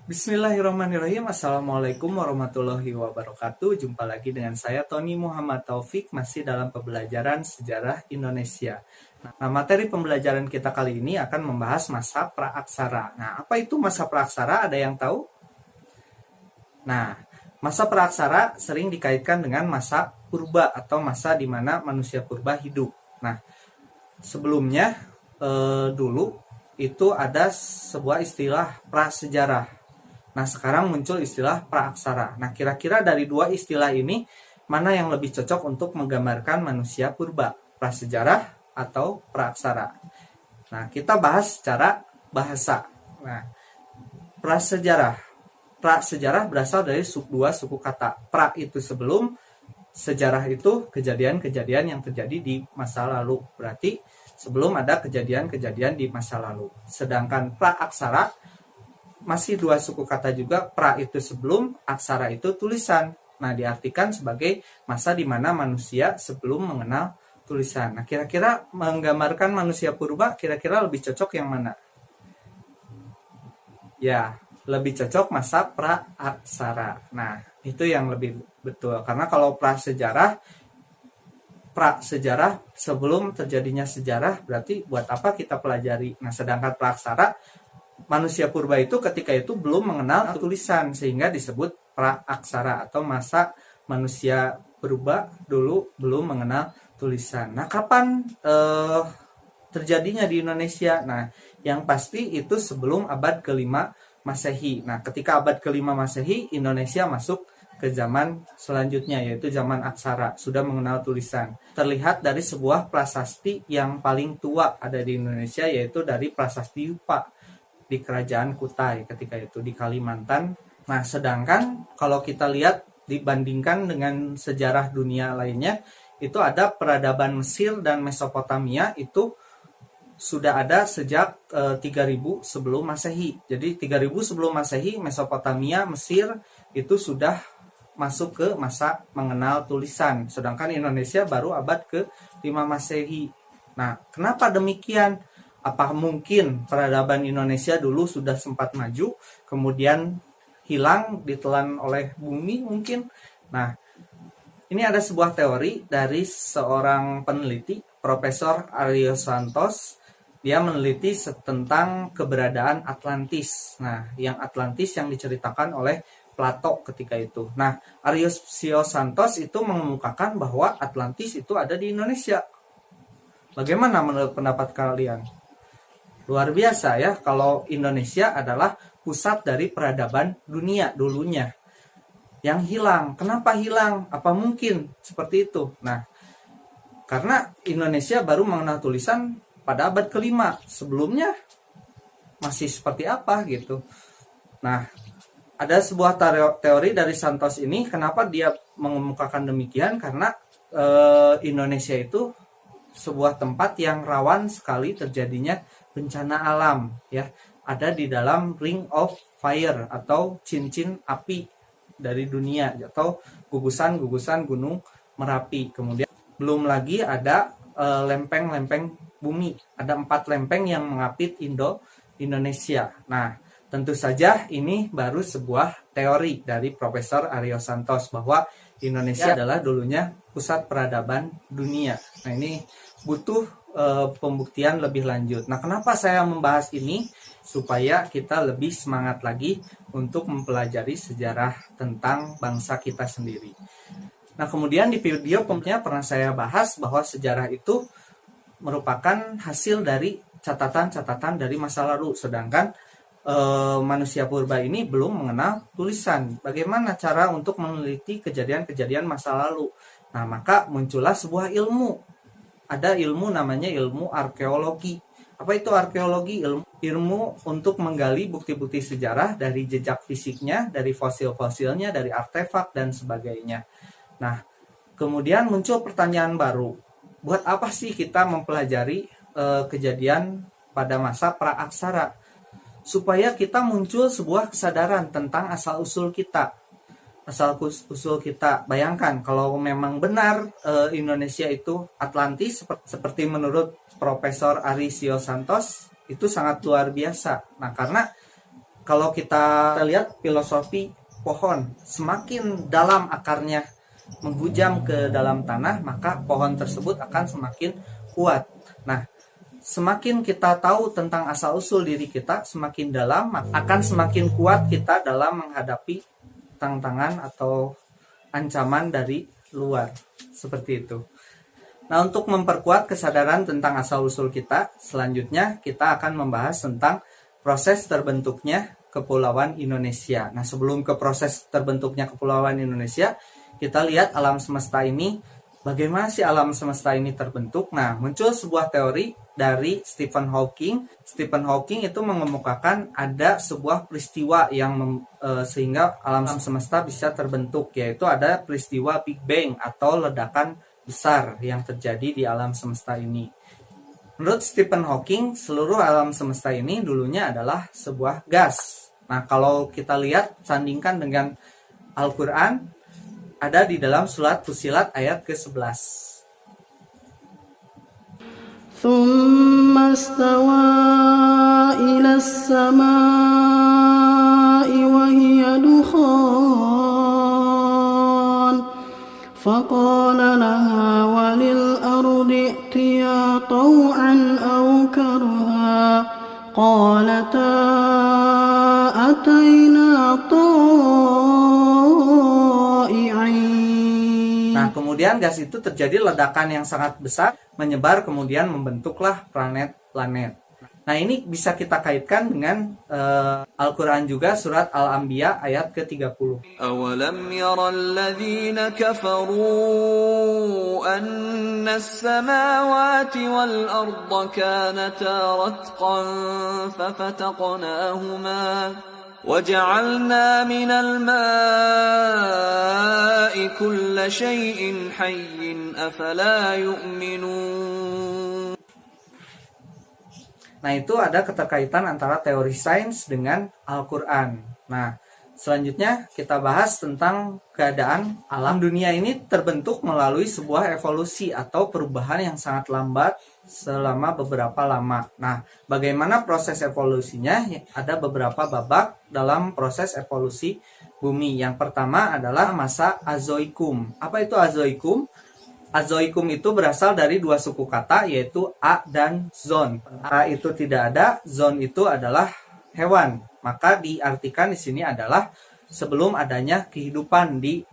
Bismillahirrahmanirrahim. Assalamualaikum warahmatullahi wabarakatuh. Jumpa lagi dengan saya Tony Muhammad Taufik, masih dalam pembelajaran sejarah Indonesia. Nah, materi pembelajaran kita kali ini akan membahas masa praaksara. Nah, apa itu masa praaksara? Ada yang tahu? Nah, masa praaksara sering dikaitkan dengan masa purba atau masa di mana manusia purba hidup. Nah, sebelumnya dulu itu ada sebuah istilah prasejarah. Nah, sekarang muncul istilah praaksara. Nah, kira-kira dari dua istilah ini, mana yang lebih cocok untuk menggambarkan manusia purba? Prasejarah atau praaksara? Nah, kita bahas secara bahasa. Nah, prasejarah. Prasejarah berasal dari dua suku kata. Pra itu sebelum, sejarah itu kejadian-kejadian yang terjadi di masa lalu. Berarti sebelum ada kejadian-kejadian di masa lalu. Sedangkan praaksara masih dua suku kata juga, pra itu sebelum, aksara itu tulisan. Nah, diartikan sebagai masa di mana manusia sebelum mengenal tulisan. Nah, kira-kira menggambarkan manusia purba, kira-kira lebih cocok yang mana? Ya, lebih cocok masa praaksara. Nah, itu yang lebih betul. Karena kalau prasejarah sebelum terjadinya sejarah, berarti buat apa kita pelajari? Nah, sedangkan praaksara, manusia purba itu ketika itu belum mengenal tulisan, sehingga disebut praaksara atau masa manusia purba dulu belum mengenal tulisan. Nah, kapan terjadinya di Indonesia? Nah, yang pasti itu sebelum abad ke-5 Masehi. Nah, ketika abad ke-5 Masehi, Indonesia masuk ke zaman selanjutnya, yaitu zaman aksara, sudah mengenal tulisan. Terlihat dari sebuah prasasti yang paling tua ada di Indonesia, yaitu dari prasasti Yupa di Kerajaan Kutai ketika itu di Kalimantan. Nah, sedangkan kalau kita lihat dibandingkan dengan sejarah dunia lainnya, itu ada peradaban Mesir dan Mesopotamia itu sudah ada sejak 3000 sebelum Masehi. Jadi 3000 sebelum Masehi, Mesopotamia, Mesir itu sudah masuk ke masa mengenal tulisan. Sedangkan Indonesia baru abad ke-5 Masehi. Nah, kenapa demikian? Apa mungkin peradaban Indonesia dulu sudah sempat maju, kemudian hilang, ditelan oleh bumi mungkin? Nah, ini ada sebuah teori dari seorang peneliti, Profesor Ariyo Santos. Dia meneliti tentang keberadaan Atlantis. Nah, yang Atlantis yang diceritakan oleh Plato ketika itu. Nah, Ariyo Santos itu mengemukakan bahwa Atlantis itu ada di Indonesia. Bagaimana menurut pendapat kalian? Luar biasa ya, kalau Indonesia adalah pusat dari peradaban dunia dulunya. Yang hilang, kenapa hilang? Apa mungkin seperti itu? Nah, karena Indonesia baru mengenal tulisan pada abad ke-5. Sebelumnya masih seperti apa gitu. Nah, ada sebuah teori dari Santos ini, kenapa dia mengemukakan demikian? Karena Indonesia itu sebuah tempat yang rawan sekali terjadinya bencana alam, ya. Ada di dalam ring of fire atau cincin api dari dunia, atau gugusan-gugusan gunung Merapi. Kemudian belum lagi ada lempeng-lempeng bumi. Ada 4 lempeng yang mengapit Indonesia. Nah, tentu saja ini baru sebuah teori dari Profesor Ariyo Santos bahwa Indonesia adalah dulunya pusat peradaban dunia. Nah, ini butuh pembuktian lebih lanjut. Nah, kenapa saya membahas ini? Supaya kita lebih semangat lagi untuk mempelajari sejarah tentang bangsa kita sendiri. Nah, kemudian di video pernah saya bahas bahwa sejarah itu merupakan hasil dari catatan-catatan dari masa lalu. Sedangkan manusia purba ini belum mengenal tulisan. Bagaimana cara untuk meneliti kejadian-kejadian masa lalu? Nah, maka muncullah sebuah ilmu. Ada ilmu namanya ilmu arkeologi. Apa itu arkeologi? Ilmu untuk menggali bukti-bukti sejarah dari jejak fisiknya, dari fosil-fosilnya, dari artefak, dan sebagainya. Nah, kemudian muncul pertanyaan baru. Buat apa sih kita mempelajari kejadian pada masa praaksara? Supaya kita muncul sebuah kesadaran tentang asal-usul kita. Asal-usul kita. Bayangkan kalau memang benar Indonesia itu Atlantis, seperti menurut Profesor Ariyo Santos, itu sangat luar biasa. Nah, karena kalau kita lihat filosofi pohon, semakin dalam akarnya menghujam ke dalam tanah, maka pohon tersebut akan semakin kuat. Nah, semakin kita tahu tentang asal-usul diri kita, semakin dalam, akan semakin kuat kita dalam menghadapi tantangan atau ancaman dari luar. Seperti itu. Nah, untuk memperkuat kesadaran tentang asal-usul kita, selanjutnya kita akan membahas tentang proses terbentuknya Kepulauan Indonesia. Nah, sebelum ke proses terbentuknya Kepulauan Indonesia, kita lihat alam semesta ini, bagaimana sih alam semesta ini terbentuk. Nah, muncul sebuah teori dari Stephen Hawking. Stephen Hawking itu mengemukakan ada sebuah peristiwa yang sehingga alam semesta bisa terbentuk, yaitu ada peristiwa Big Bang atau ledakan besar yang terjadi di alam semesta ini. Menurut Stephen Hawking, seluruh alam semesta ini dulunya adalah sebuah gas. Nah, kalau kita lihat, sandingkan dengan Al-Quran, ada di dalam surat Fussilat ayat ke-11. ثم استوى إلى السماء وهي دخان فقال لها وللأرض ائتيا طوعا أو كرها قالتا أتينا طائعين. Nah, kemudian gas itu terjadi ledakan yang sangat besar, menyebar, kemudian membentuklah planet-planet. Nah, ini bisa kita kaitkan dengan Al-Quran juga, surat Al-Anbiya ayat ke-30. أَوَلَمْ يَرَ الَّذِينَ كَفَرُوا أَنَّ السَّمَاوَاتِ وَالْأَرْضَ كَانَتَا رَتْقًا فَفَتَقْنَاهُمَا وَجَعَلْنَا مِنَ الْمَاءِ كُلَّ شَيْءٍ حَيٍّ أَفَلَا يُؤْمِنُونَ. Nah, itu ada keterkaitan antara teori sains dengan Al-Quran. Nah, selanjutnya kita bahas tentang keadaan alam dunia ini terbentuk melalui sebuah evolusi atau perubahan yang sangat lambat selama beberapa lama. Nah, bagaimana proses evolusinya? Ada beberapa babak dalam proses evolusi bumi. Yang pertama adalah masa Azoikum. Apa itu Azoikum? Azoikum itu berasal dari dua suku kata, yaitu A dan Zon. A itu tidak ada, Zon itu adalah hewan. Maka diartikan di sini adalah sebelum adanya kehidupan di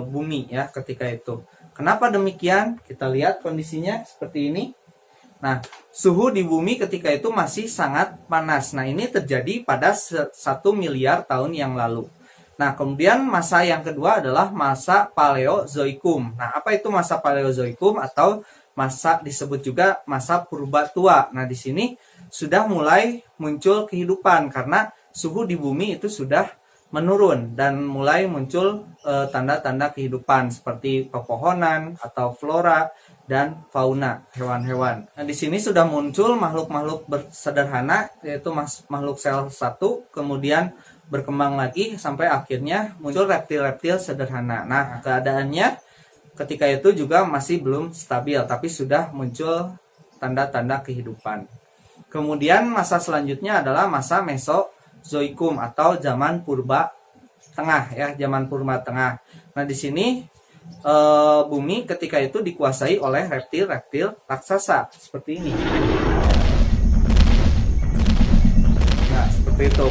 bumi ya ketika itu. Kenapa demikian? Kita lihat kondisinya seperti ini. Nah, suhu di bumi ketika itu masih sangat panas. Nah, ini terjadi pada 1 miliar tahun yang lalu. Nah, kemudian masa yang kedua adalah masa Paleozoikum. Nah, apa itu masa Paleozoikum atau masa disebut juga masa purba tua? Nah, di sini sudah mulai muncul kehidupan karena suhu di bumi itu sudah menurun dan mulai muncul tanda-tanda kehidupan seperti pepohonan atau flora dan fauna, hewan-hewan. Nah, di sini sudah muncul makhluk-makhluk sederhana, yaitu makhluk sel 1, kemudian berkembang lagi sampai akhirnya muncul reptil-reptil sederhana. Nah, keadaannya ketika itu juga masih belum stabil, tapi sudah muncul tanda-tanda kehidupan. Kemudian masa selanjutnya adalah masa Mesozoikum atau zaman purba tengah ya, zaman purba tengah. Nah, di sini bumi ketika itu dikuasai oleh reptil-reptil raksasa seperti ini. Nah, seperti itu.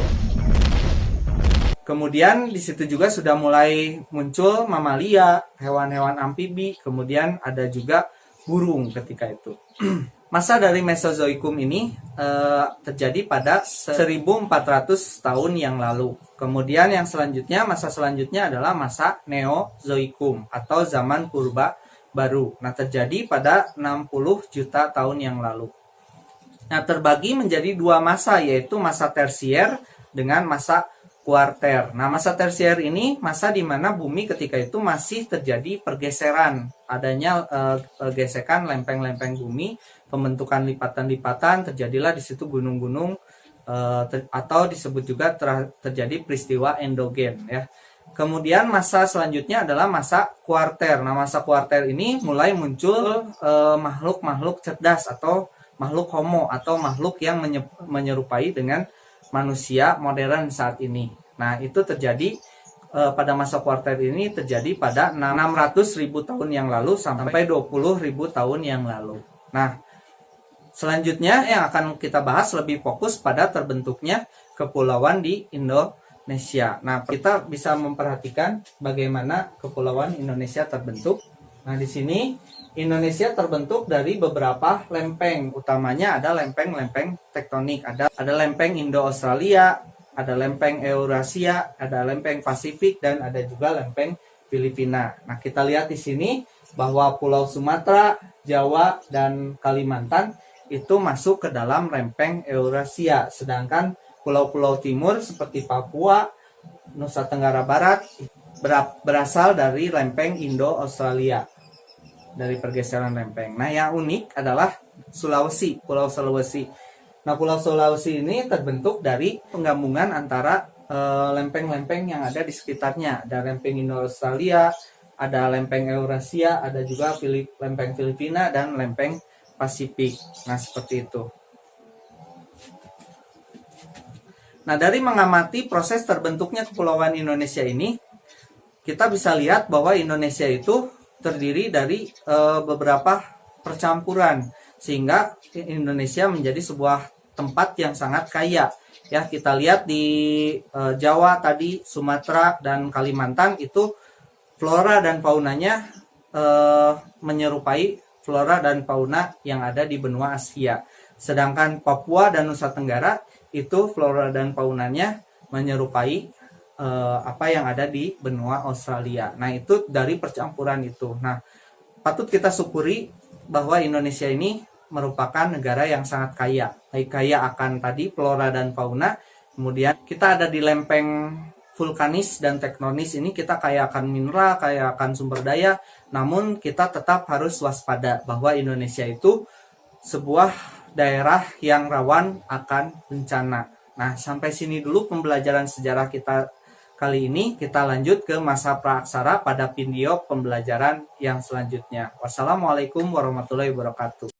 Kemudian di situ juga sudah mulai muncul mamalia, hewan-hewan amfibi, kemudian ada juga burung ketika itu. Masa dari Mesozoikum ini terjadi pada 1400 tahun yang lalu. Kemudian yang selanjutnya, masa selanjutnya adalah masa Neozoikum atau zaman purba baru. Nah, terjadi pada 60 juta tahun yang lalu. Nah, terbagi menjadi dua masa, yaitu masa tersier dengan masa kuarter. Nah, masa tersier ini masa di mana bumi ketika itu masih terjadi pergeseran, adanya gesekan lempeng-lempeng bumi, pembentukan lipatan-lipatan, terjadilah di situ gunung-gunung atau disebut juga terjadi peristiwa endogen ya. Kemudian masa selanjutnya adalah masa kuarter. Nah, masa kuarter ini mulai muncul makhluk-makhluk cerdas atau makhluk homo atau makhluk yang menyerupai dengan manusia modern saat ini. Nah, itu terjadi pada masa kuarter ini terjadi pada 600.000 tahun yang lalu sampai 20.000 tahun yang lalu. Nah, selanjutnya yang akan kita bahas lebih fokus pada terbentuknya kepulauan di Indonesia. Nah, kita bisa memperhatikan bagaimana kepulauan Indonesia terbentuk. Nah, di sini Indonesia terbentuk dari beberapa lempeng, utamanya ada lempeng-lempeng tektonik. Ada lempeng Indo-Australia, ada lempeng Eurasia, ada lempeng Pasifik, dan ada juga lempeng Filipina. Nah, kita lihat di sini bahwa Pulau Sumatera, Jawa, dan Kalimantan itu masuk ke dalam lempeng Eurasia, sedangkan pulau-pulau timur seperti Papua, Nusa Tenggara Barat berasal dari lempeng Indo-Australia, dari pergeseran lempeng. Nah, yang unik adalah Sulawesi, Pulau Sulawesi. Nah, Pulau Sulawesi ini terbentuk dari penggabungan antara lempeng-lempeng yang ada di sekitarnya. Ada lempeng Indo-Australia, ada lempeng Eurasia, ada juga lempeng Filipina, dan lempeng Pasifik. Nah, seperti itu. Nah, dari mengamati proses terbentuknya kepulauan Indonesia ini, kita bisa lihat bahwa Indonesia itu terdiri dari beberapa percampuran, sehingga Indonesia menjadi sebuah tempat yang sangat kaya. Ya, kita lihat di Jawa tadi, Sumatera, dan Kalimantan itu flora dan faunanya menyerupai flora dan fauna yang ada di benua Asia. Sedangkan Papua dan Nusa Tenggara itu flora dan faunanya menyerupai apa yang ada di benua Australia. Nah, itu dari percampuran itu. Nah, patut kita syukuri bahwa Indonesia ini merupakan negara yang sangat kaya. Kaya akan tadi flora dan fauna. Kemudian kita ada di lempeng vulkanis dan tektonis ini, kita kaya akan mineral, kaya akan sumber daya. Namun kita tetap harus waspada bahwa Indonesia itu sebuah daerah yang rawan akan bencana. Nah, sampai sini dulu pembelajaran sejarah kita kali ini. Kita lanjut ke masa praaksara pada video pembelajaran yang selanjutnya. Wassalamualaikum warahmatullahi wabarakatuh.